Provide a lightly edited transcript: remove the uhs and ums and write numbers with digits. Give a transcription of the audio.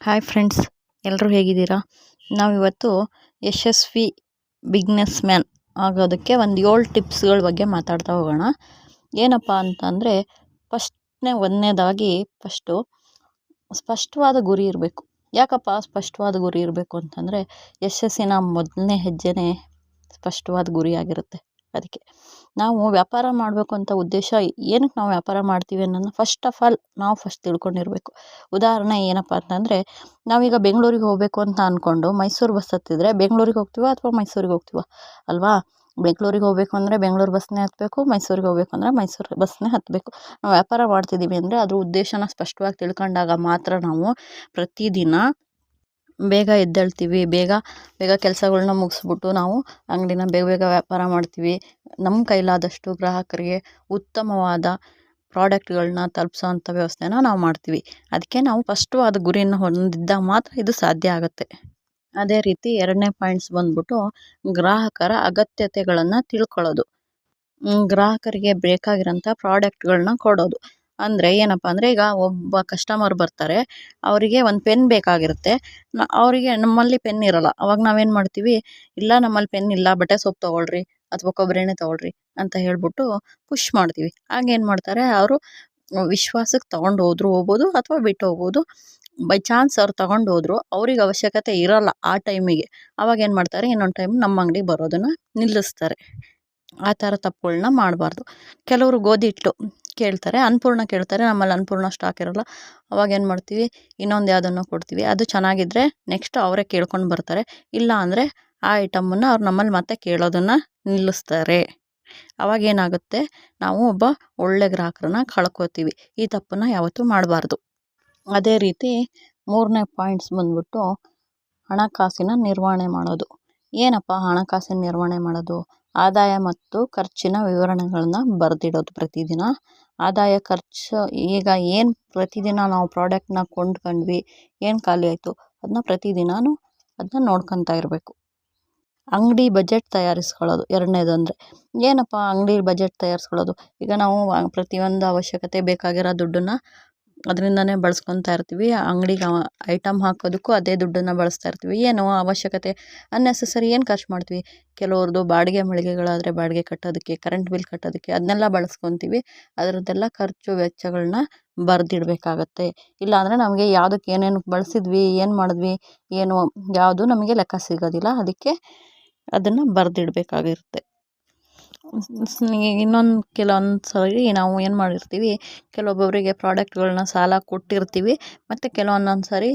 Hi friends, ಎಲ್ಲರೂ ಹೇಗಿದ್ದೀರಾ? ನಾವಿವತ್ತು ಯಶಸ್ವಿ ಬಿಸ್ನೆಸ್ ಮ್ಯಾನ್ ಆಗೋದಕ್ಕೆ ಒಂದು 7 ಟಿಪ್ಸ್ಗಳ ಬಗ್ಗೆ ಮಾತಾಡ್ತಾ ಹೋಗೋಣ. ಏನಪ್ಪ ಅಂತಂದರೆ, ಒಂದನೇದಾಗಿ ಸ್ಪಷ್ಟವಾದ ಗುರಿ ಇರಬೇಕು. ಯಾಕಪ್ಪ ಸ್ಪಷ್ಟವಾದ ಗುರಿ ಇರಬೇಕು ಅಂತಂದರೆ, ಯಶಸ್ಸಿನ ಮೊದಲನೇ ಹೆಜ್ಜೆನೇ ಸ್ಪಷ್ಟವಾದ ಗುರಿಯಾಗಿರುತ್ತೆ. ಅದಕ್ಕೆ ನಾವು ವ್ಯಾಪಾರ ಮಾಡಬೇಕು ಅಂತ ಉದ್ದೇಶ, ಏನಕ್ಕೆ ನಾವು ವ್ಯಾಪಾರ ಮಾಡ್ತೀವಿ ಅನ್ನೋದನ್ನ ಫಸ್ಟ್ ಆಫ್ ಆಲ್ ನಾವು ತಿಳ್ಕೊಂಡಿರಬೇಕು. ಉದಾಹರಣೆ ಏನಪ್ಪ ಅಂತಂದರೆ, ನಾವೀಗ ಬೆಂಗಳೂರಿಗೆ ಹೋಗಬೇಕು ಅಂತ ಅಂದ್ಕೊಂಡು ಮೈಸೂರು ಬಸ್ ಹತ್ತಿದ್ರೆ ಬೆಂಗಳೂರಿಗೆ ಹೋಗ್ತೀವ ಅಥವಾ ಮೈಸೂರಿಗೆ ಹೋಗ್ತೀವ ಅಲ್ವಾ? ಬೆಂಗಳೂರಿಗೆ ಹೋಗಬೇಕು ಅಂದರೆ ಬೆಂಗಳೂರು ಬಸ್ನೇ ಹತ್ತಬೇಕು, ಮೈಸೂರಿಗೆ ಹೋಗಬೇಕು ಅಂದರೆ ಮೈಸೂರು ಬಸ್ನೇ ಹತ್ತಬೇಕು. ನಾವು ವ್ಯಾಪಾರ ಮಾಡ್ತಿದ್ದೀವಿ ಅಂದರೆ ಅದ್ರ ಉದ್ದೇಶನ ಸ್ಪಷ್ಟವಾಗಿ ತಿಳ್ಕೊಂಡಾಗ ಮಾತ್ರ ನಾವು ಪ್ರತಿದಿನ ಬೇಗ ಎದ್ದೇಳ್ತೀವಿ, ಬೇಗ ಕೆಲಸಗಳ್ನ ಮುಗಿಸ್ಬಿಟ್ಟು ನಾವು ಅಂಗಡಿನ ಬೇಗ ವ್ಯಾಪಾರ ಮಾಡ್ತೀವಿ. ನಮ್ಮ ಕೈಲಾದಷ್ಟು ಗ್ರಾಹಕರಿಗೆ ಉತ್ತಮವಾದ ಪ್ರಾಡಕ್ಟ್ಗಳನ್ನ ತಲುಪಿಸೋವಂಥ ವ್ಯವಸ್ಥೆನ ನಾವು ಮಾಡ್ತೀವಿ. ಅದಕ್ಕೆ ನಾವು ಸ್ಪಷ್ಟವಾದ ಗುರಿಯನ್ನು ಹೊಂದಿದ್ದಾಗ ಮಾತ್ರ ಇದು ಸಾಧ್ಯ ಆಗುತ್ತೆ. ಅದೇ ರೀತಿ 2ನೇ ಪಾಯಿಂಟ್ಸ್ ಬಂದ್ಬಿಟ್ಟು ಗ್ರಾಹಕರ ಅಗತ್ಯತೆಗಳನ್ನು ತಿಳ್ಕೊಳ್ಳೋದು. ಗ್ರಾಹಕರಿಗೆ ಬೇಕಾಗಿರೋಂಥ ಪ್ರಾಡಕ್ಟ್ಗಳನ್ನ ಕೊಡೋದು. ಅಂದರೆ ಏನಪ್ಪ ಅಂದರೆ, ಈಗ ಒಬ್ಬ ಕಸ್ಟಮರ್ ಬರ್ತಾರೆ, ಅವರಿಗೆ ಒಂದು ಪೆನ್ ಬೇಕಾಗಿರುತ್ತೆ. ಅವರಿಗೆ ನಮ್ಮಲ್ಲಿ ಪೆನ್ ಇರೋಲ್ಲ. ಅವಾಗ ನಾವೇನು ಮಾಡ್ತೀವಿ, ಇಲ್ಲ ನಮ್ಮಲ್ಲಿ ಪೆನ್ ಇಲ್ಲ, ಬಟ್ಟೆ ಸೋಪ್ ತೊಗೊಳ್ರಿ ಅಥವಾ ಕೊಬ್ಬರಿ ಎಣ್ಣೆ ತೊಗೊಳ್ರಿ ಅಂತ ಹೇಳ್ಬಿಟ್ಟು ಪುಷ್ ಮಾಡ್ತೀವಿ. ಆಗೇನು ಮಾಡ್ತಾರೆ, ಅವರು ವಿಶ್ವಾಸಕ್ಕೆ ತೊಗೊಂಡು ಹೋಗ್ಬೋದು ಅಥವಾ ಬಿಟ್ಟು ಹೋಗ್ಬೋದು. ಬೈ ಚಾನ್ಸ್ ಅವ್ರು ತೊಗೊಂಡು ಹೋದ್ರು, ಅವ್ರಿಗೆ ಅವಶ್ಯಕತೆ ಇರೋಲ್ಲ ಆ ಟೈಮಿಗೆ. ಅವಾಗ ಏನು ಮಾಡ್ತಾರೆ, ಇನ್ನೊಂದು ಟೈಮ್ ನಮ್ಮ ಅಂಗಡಿಗೆ ಬರೋದನ್ನು ನಿಲ್ಲಿಸ್ತಾರೆ. ಆ ಥರ ತಪ್ಪುಗಳನ್ನ ಮಾಡಬಾರ್ದು. ಕೆಲವರು ಗೋಧಿ ಹಿಟ್ಟು ಕೇಳ್ತಾರೆ, ಅನ್ನಪೂರ್ಣ ಕೇಳ್ತಾರೆ, ನಮ್ಮಲ್ಲಿ ಅನ್ನಪೂರ್ಣ ಸ್ಟಾಕ್ ಇರೋಲ್ಲ. ಅವಾಗ ಏನು ಮಾಡ್ತೀವಿ, ಇನ್ನೊಂದು ಯಾವುದನ್ನು ಕೊಡ್ತೀವಿ. ಅದು ಚೆನ್ನಾಗಿದ್ದರೆ ನೆಕ್ಸ್ಟ್ ಅವರೇ ಕೇಳ್ಕೊಂಡು ಬರ್ತಾರೆ. ಇಲ್ಲ ಅಂದರೆ ಆ ಐಟಮನ್ನು ಅವ್ರು ನಮ್ಮಲ್ಲಿ ಮತ್ತೆ ಕೇಳೋದನ್ನು ನಿಲ್ಲಿಸ್ತಾರೆ. ಅವಾಗೇನಾಗುತ್ತೆ, ನಾವು ಒಬ್ಬ ಒಳ್ಳೆ ಗ್ರಾಹಕರನ್ನ ಕಳ್ಕೊತೀವಿ. ಈ ತಪ್ಪನ್ನು ಯಾವತ್ತೂ ಮಾಡಬಾರ್ದು. ಅದೇ ರೀತಿ 3ನೇ ಪಾಯಿಂಟ್ಸ್ ಬಂದ್ಬಿಟ್ಟು ಹಣಕಾಸಿನ ನಿರ್ವಹಣೆ ಮಾಡೋದು. ಏನಪ್ಪ ಹಣಕಾಸಿನ ನಿರ್ವಹಣೆ ಮಾಡೋದು? ಆದಾಯ ಮತ್ತು ಖರ್ಚಿನ ವಿವರಣೆಗಳನ್ನ ಬರೆದಿಡೋದು ಪ್ರತಿದಿನ. ಆದಾಯ ಖರ್ಚು, ಈಗ ಏನು ಪ್ರತಿದಿನ ನಾವು ಪ್ರಾಡಕ್ಟ್ನ ಕೊಂಡ್ಕೊಂಡ್ವಿ, ಏನು ಖಾಲಿ ಆಯಿತು ಅದನ್ನ ಪ್ರತಿದಿನವೂ ಅದನ್ನ ನೋಡ್ಕೊತಾ ಇರಬೇಕು. ಅಂಗಡಿ ಬಜೆಟ್ ತಯಾರಿಸ್ಕೊಳ್ಳೋದು 2ನೇದು. ಅಂದರೆ ಏನಪ್ಪ ಅಂಗಡಿ ಬಜೆಟ್ ತಯಾರಿಸ್ಕೊಳ್ಳೋದು? ಈಗ ನಾವು ಪ್ರತಿಯೊಂದು ಅವಶ್ಯಕತೆ ಬೇಕಾಗಿರೋ ದುಡ್ಡನ್ನು ಅದರಿಂದನೇ ಬಳಸ್ಕೊತಾ ಇರ್ತೀವಿ. ಅಂಗಡಿಗೆ ಐಟಮ್ ಹಾಕೋದಕ್ಕೂ ಅದೇ ದುಡ್ಡನ್ನು ಬಳಸ್ತಾ ಇರ್ತೀವಿ. ಏನು ಅವಶ್ಯಕತೆ ಅನ್ನೆಸೆಸರಿ ಏನು ಖರ್ಚು ಮಾಡ್ತೀವಿ? ಕೆಲವ್ರದ್ದು ಬಾಡಿಗೆ ಮಳಿಗೆಗಳಾದರೆ ಬಾಡಿಗೆ ಕಟ್ಟೋದಕ್ಕೆ, ಕರೆಂಟ್ ಬಿಲ್ ಕಟ್ಟೋದಕ್ಕೆ ಅದನ್ನೆಲ್ಲ ಬಳಸ್ಕೊತೀವಿ. ಅದರದ್ದೆಲ್ಲ ಖರ್ಚು ವೆಚ್ಚಗಳನ್ನ ಬರೆದಿಡಬೇಕಾಗತ್ತೆ. ಇಲ್ಲಾಂದರೆ ನಮಗೆ ಯಾವುದಕ್ಕೆ ಏನೇನು ಬಳಸಿದ್ವಿ, ಏನು ಮಾಡಿದ್ವಿ, ಯಾವುದು ನಮಗೆ ಲೆಕ್ಕ ಸಿಗೋದಿಲ್ಲ. ಅದಕ್ಕೆ ಅದನ್ನು ಬರೆದಿಡಬೇಕಾಗಿರುತ್ತೆ. ಕೆಲವೊಂದು ಸರಿ ನಾವು ಏನು ಮಾಡಿರ್ತೀವಿ, ಕೆಲವೊಬ್ಬೊಬ್ಬರಿಗೆ ಪ್ರಾಡಕ್ಟ್ಗಳನ್ನ ಸಾಲ ಕೊಟ್ಟಿರ್ತೀವಿ, ಮತ್ತು ಕೆಲವೊಂದೊಂದು ಸರಿ